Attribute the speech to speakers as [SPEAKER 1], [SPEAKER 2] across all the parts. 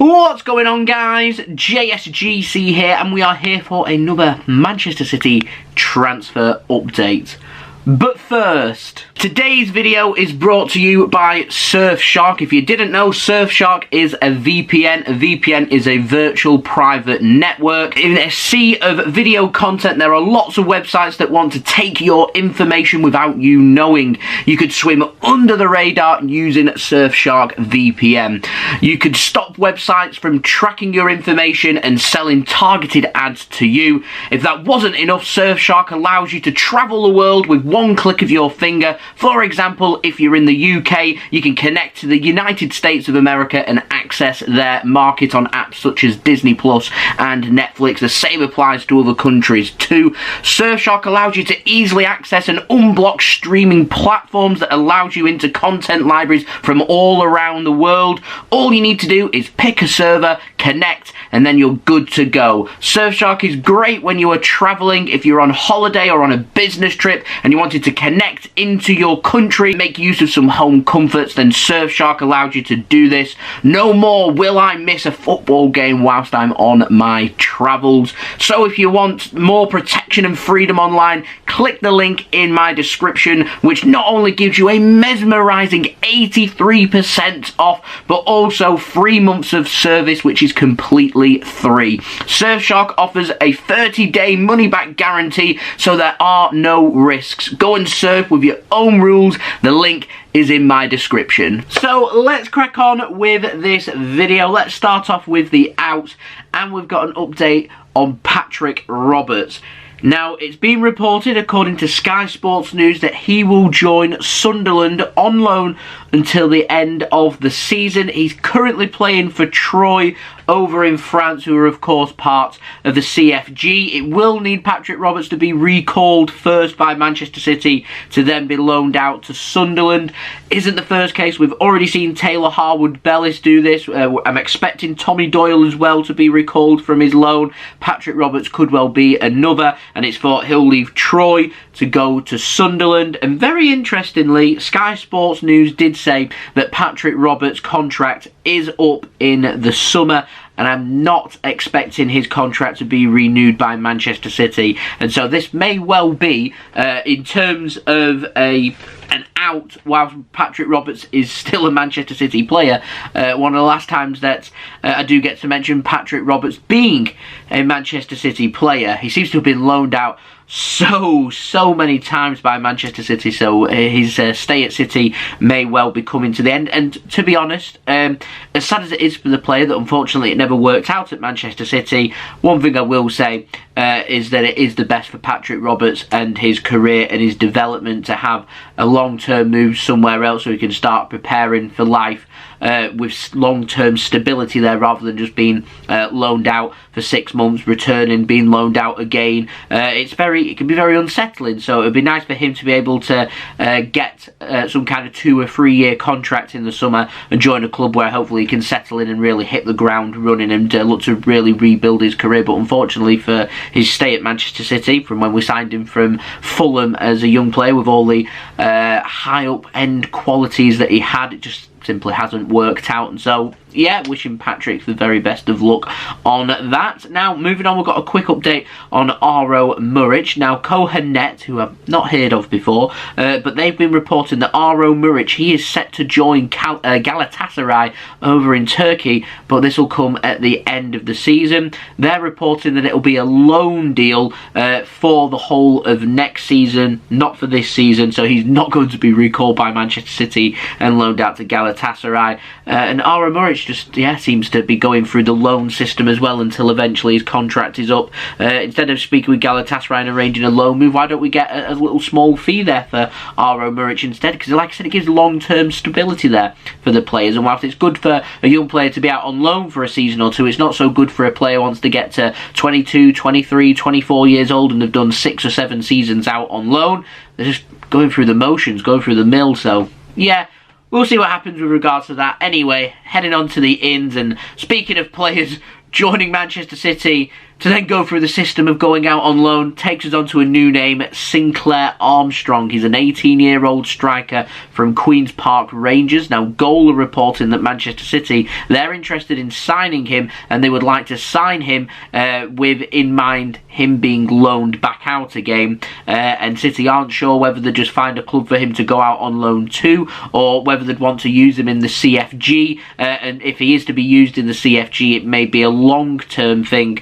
[SPEAKER 1] What's going on, guys? JSGC here, and we are here for another Manchester City transfer update. But first, today's video is brought to you by Surfshark. If you didn't know, Surfshark is a VPN. A VPN is a virtual private network. In a sea of video content, there are lots of websites that want to take your information without you knowing. You could swim under the radar using Surfshark VPN. You could stop websites from tracking your information and selling targeted ads to you. If that wasn't enough, Surfshark allows you to travel the world with one click of your finger. For example, if you're in the UK, you can connect to the United States of America and access their market on apps such as Disney Plus and Netflix. The same applies to other countries too. Surfshark allows you to easily access and unblock streaming platforms that allows you into content libraries from all around the world. All you need to do is pick a server, connect, and then you're good to go. Surfshark is great when you are traveling, if you're on holiday or on a business trip and you wanted to connect into your country, make use of some home comforts, then Surfshark allows you to do this. No more will I miss a football game whilst I'm on my travels. So if you want more protection and freedom online, click the link in my description, which not only gives you a mesmerising 83% off, but also 3 months of service, which is completely free. Surfshark offers a 30-day money-back guarantee, so there are no risks. Go and surf with your own rules. The link is in my description. So let's crack on with this video. Let's start off with the out, and we've got an update on Patrick Roberts. Now, it's been reported, according to Sky Sports News, that he will join Sunderland on loan until the end of the season. He's currently playing for Troyes over in France, who are, of course, part of the CFG. It will need Patrick Roberts to be recalled first by Manchester City to then be loaned out to Sunderland. Isn't the first case. We've already seen Taylor Harwood-Bellis do this. I'm expecting Tommy Doyle as well to be recalled from his loan. Patrick Roberts could well be another, and it's thought he'll leave Troyes to go to Sunderland. And very interestingly, Sky Sports News did say that Patrick Roberts' contract is up in the summer, and I'm not expecting his contract to be renewed by Manchester City. And so this may well be, in terms of an out whilst Patrick Roberts is still a Manchester City player, one of the last times that I do get to mention Patrick Roberts being a Manchester City player. He seems to have been loaned out so many times by Manchester City, so his stay at City may well be coming to the end. And to be honest, as sad as it is for the player that unfortunately it never worked out at Manchester City, one thing I will say is that it is the best for Patrick Roberts and his career and his development to have a long-term move somewhere else so he can start preparing for life with long-term stability there, rather than just being loaned out for 6 months, returning, being loaned out again. It can be very unsettling, so it would be nice for him to be able to get some kind of 2 or 3 year contract in the summer and join a club where hopefully he can settle in and really hit the ground running and look to really rebuild his career. But unfortunately for his stay at Manchester City, from when we signed him from Fulham as a young player with all the high up end qualities that he had, it just simply hasn't worked out. And so yeah, wishing Patrick the very best of luck on that. Now, moving on, we've got a quick update on Aro Muric. Now, Koha Net, who I've not heard of before, but they've been reporting that Aro Muric, he is set to join Galatasaray over in Turkey, but this will come at the end of the season. They're reporting that it will be a loan deal for the whole of next season, not for this season, so he's not going to be recalled by Manchester City and loaned out to Galatasaray. And Aro Muric just seems to be going through the loan system as well until eventually his contract is up. Instead of speaking with Galatasaray and arranging a loan move, why don't we get a little small fee there for Aro Muric instead? Because like I said, it gives long-term stability there for the players, and whilst it's good for a young player to be out on loan for a season or two, it's not so good for a player who wants to get to 22, 23, 24 years old and have done 6 or 7 seasons out on loan. They're just going through the motions, going through the mill. So yeah, we'll see what happens with regards to that. Anyway, heading on to the ins, and speaking of players joining Manchester City, To then go through the system of going out on loan takes us on to a new name, Sinclair Armstrong. He's an 18-year-old striker from Queen's Park Rangers. Now, Goal are reporting that Manchester City, they're interested in signing him, and they would like to sign him with in mind him being loaned back out again. And City aren't sure whether they just find a club for him to go out on loan to, or whether they'd want to use him in the CFG. And if he is to be used in the CFG, it may be a long-term thing.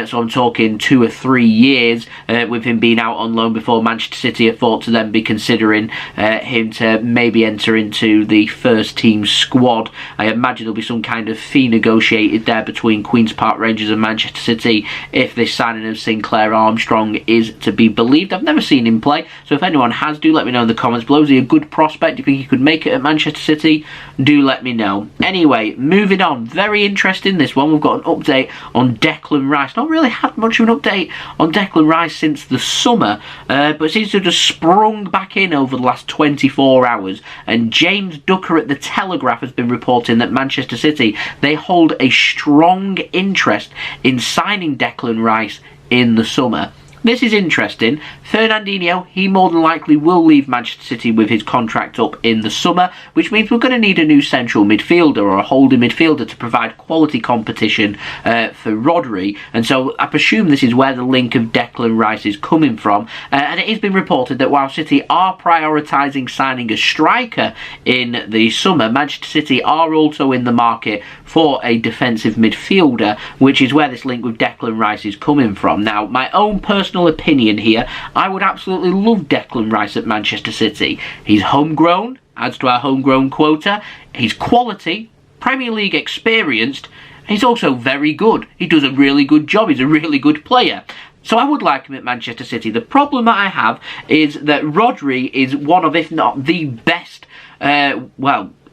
[SPEAKER 1] So I'm talking 2 or 3 years with him being out on loan before Manchester City are thought to then be considering him to maybe enter into the first team squad. I imagine there'll be some kind of fee negotiated there between Queen's Park Rangers and Manchester City if this signing of Sinclair Armstrong is to be believed. I've never seen him play, so if anyone has, do let me know in the comments below. Is he a good prospect? Do you think he could make it at Manchester City? Do let me know. Anyway, moving on. Very interesting, this one. We've got an update on Declan Rice. Not really had much of an update on Declan Rice since the summer, but it seems to have just sprung back in over the last 24 hours. And James Ducker at the Telegraph has been reporting that Manchester City, they hold a strong interest in signing Declan Rice in the summer. This is interesting. Fernandinho, he more than likely will leave Manchester City with his contract up in the summer, which means we're going to need a new central midfielder or a holding midfielder to provide quality competition for Rodri. And so I presume this is where the link of Declan Rice is coming from. And it has been reported that while City are prioritising signing a striker in the summer, Manchester City are also in the market for a defensive midfielder, which is where this link with Declan Rice is coming from. Now, my own personal opinion here, I would absolutely love Declan Rice at Manchester City. He's homegrown, adds to our homegrown quota. He's quality, Premier League experienced. He's also very good. He does a really good job. He's a really good player. So I would like him at Manchester City. The problem that I have is that Rodri is one of, if not the best,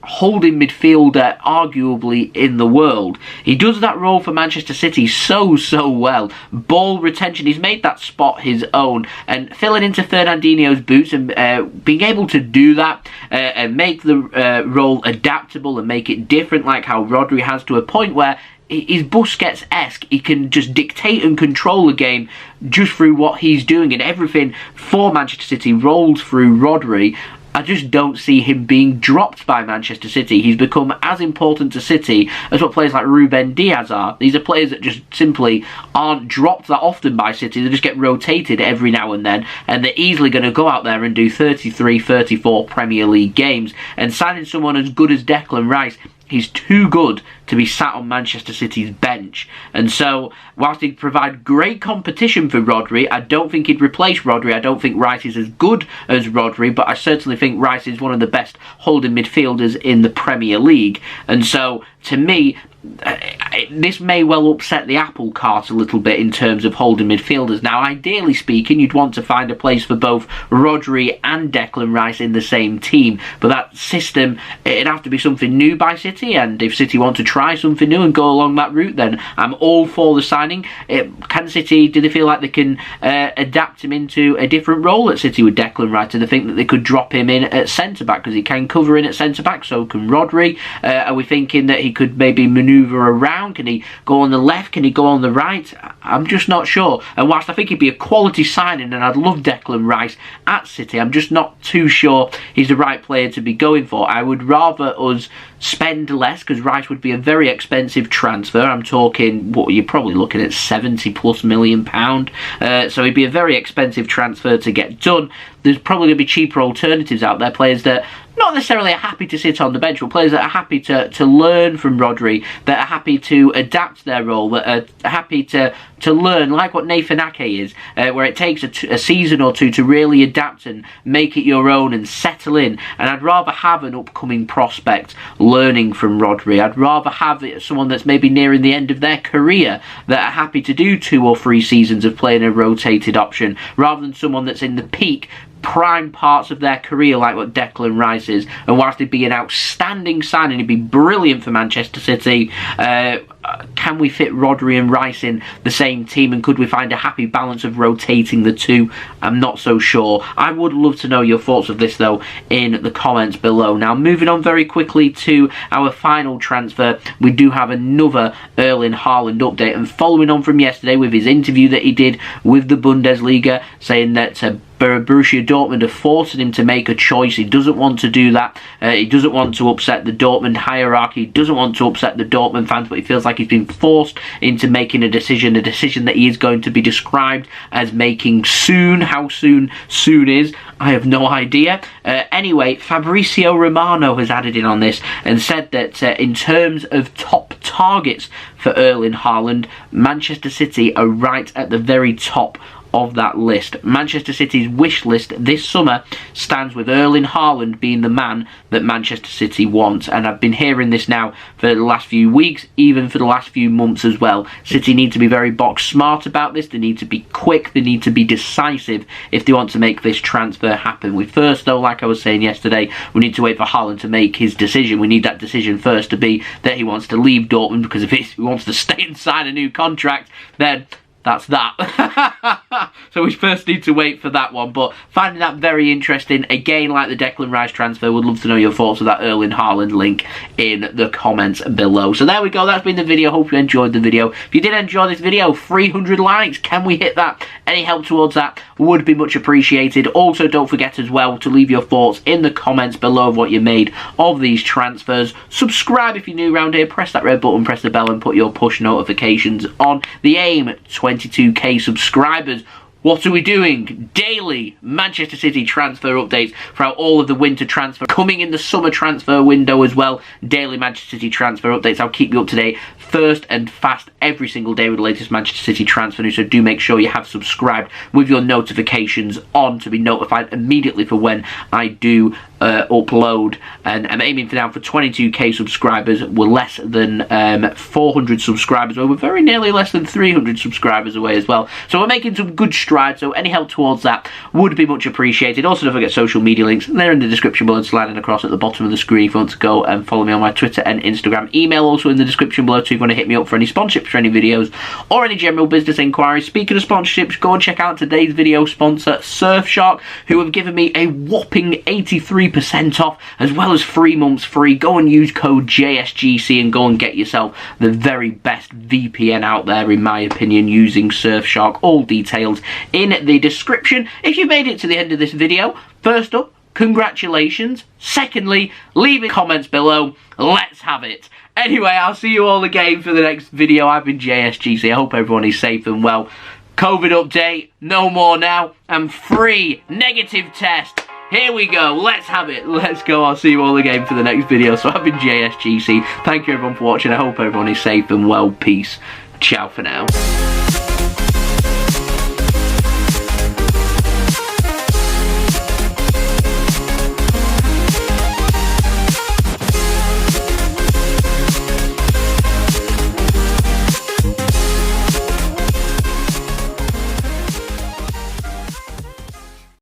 [SPEAKER 1] holding midfielder arguably in the world. He does that role for Manchester City so well. Ball retention, he's made that spot his own, and filling into Fernandinho's boots and being able to do that and make the role adaptable and make it different, like how Rodri has, to a point where he's Busquets-esque. He can just dictate and control the game just through what he's doing, and everything for Manchester City rolls through Rodri. I just don't see him being dropped by Manchester City. He's become as important to City as what players like Ruben Diaz are. These are players that just simply aren't dropped that often by City. They just get rotated every now and then, and they're easily going to go out there and do 33, 34 Premier League games. And signing someone as good as Declan Rice, he's too good to be sat on Manchester City's bench. And so, whilst he'd provide great competition for Rodri, I don't think he'd replace Rodri. I don't think Rice is as good as Rodri, but I certainly think Rice is one of the best holding midfielders in the Premier League. And so, to me, this may well upset the apple cart a little bit in terms of holding midfielders. Now, ideally speaking, you'd want to find a place for both Rodri and Declan Rice in the same team, but that system, it'd have to be something new by City, and if City want to try something new and go along that route, then I'm all for the signing. Can City, do they feel like they can adapt him into a different role at City with Declan Rice? Do they think that they could drop him in at centre-back, because he can cover in at centre-back, so can Rodri? Are we thinking that he could maybe manoeuvre around? Can he go on the left? Can he go on the right? I'm just not sure. And whilst I think he'd be a quality signing and I'd love Declan Rice at City, I'm just not too sure he's the right player to be going for. I would rather us spend less, because Rice would be a very expensive transfer. I'm talking, what you're probably looking at, £70+ million. So he'd be a very expensive transfer to get done. There's probably going to be cheaper alternatives out there, players that not necessarily are happy to sit on the bench, but players that are happy to learn from Rodri, that are happy to adapt their role, that are happy to learn, like what Nathan Ake is, where it takes a season or two to really adapt and make it your own and settle in. And I'd rather have an upcoming prospect learning from Rodri. I'd rather have someone that's maybe nearing the end of their career that are happy to do 2 or 3 seasons of playing a rotated option, rather than someone that's in the peak prime parts of their career like what Declan Rice is. And whilst he'd be an outstanding signing, he'd be brilliant for Manchester City, can we fit Rodri and Rice in the same team, and could we find a happy balance of rotating the two? I'm not so sure. I would love to know your thoughts of this though in the comments below. Now moving on very quickly to our final transfer, we do have another Erling Haaland update, and following on from yesterday with his interview that he did with the Bundesliga, saying that Borussia Dortmund are forcing him to make a choice. He doesn't want to do that. He doesn't want to upset the Dortmund hierarchy. He doesn't want to upset the Dortmund fans, but he feels like he's been forced into making a decision that he is going to be described as making soon. How soon is, I have no idea. Anyway, Fabrizio Romano has added in on this and said that in terms of top targets for Erling Haaland, Manchester City are right at the very top of that list. Manchester City's wish list this summer stands with Erling Haaland being the man that Manchester City wants, and I've been hearing this now for the last few weeks, even for the last few months as well. City need to be very box smart about this. They need to be quick, they need to be decisive if they want to make this transfer happen. We first though, like I was saying yesterday, we need to wait for Haaland to make his decision. We need that decision first to be that he wants to leave Dortmund, because if he wants to stay and sign a new contract, then that's that. So we first need to wait for that one, but finding that very interesting. Again, like the Declan Rice transfer, would love to know your thoughts of that Erling Haaland link in the comments below. So there we go, that's been the video. Hope you enjoyed the video. If you did enjoy this video, 300 likes, can we hit that? Any help towards that would be much appreciated. Also, don't forget as well to leave your thoughts in the comments below of what you made of these transfers. Subscribe if you're new around here, press that red button, press the bell and put your push notifications on. The aim, 22k subscribers. What are we doing? Daily Manchester City transfer updates throughout all of the winter transfer. Coming in the summer transfer window as well. Daily Manchester City transfer updates. I'll keep you up to date first and fast every single day with the latest Manchester City transfer news. So do make sure you have subscribed with your notifications on to be notified immediately for when I do upload. And I'm aiming for now for 22k subscribers. We're less than 400 subscribers away. We're very nearly less than 300 subscribers away as well. So we're making some good strides. So any help towards that would be much appreciated. Also, don't forget social media links. They're in the description below and sliding across at the bottom of the screen if you want to go and follow me on my Twitter and Instagram. Email also in the description below too if you want to hit me up for any sponsorships for any videos or any general business inquiries. Speaking of sponsorships, go and check out today's video sponsor, Surfshark, who have given me a whopping 83% off, as well as 3 months free. Go and use code JSGC and go and get yourself the very best VPN out there, in my opinion, using Surfshark. All details in the description. If you made it to the end of this video, first up, congratulations. Secondly, leave in comments below. Let's have it. Anyway, I'll see you all again for the next video. I've been JSGC. I hope everyone is safe and well. COVID update, no more now. I'm free. Negative test. Here we go. Let's have it. Let's go. I'll see you all again for the next video. So I've been JSGC. Thank you everyone for watching. I hope everyone is safe and well. Peace. Ciao for now.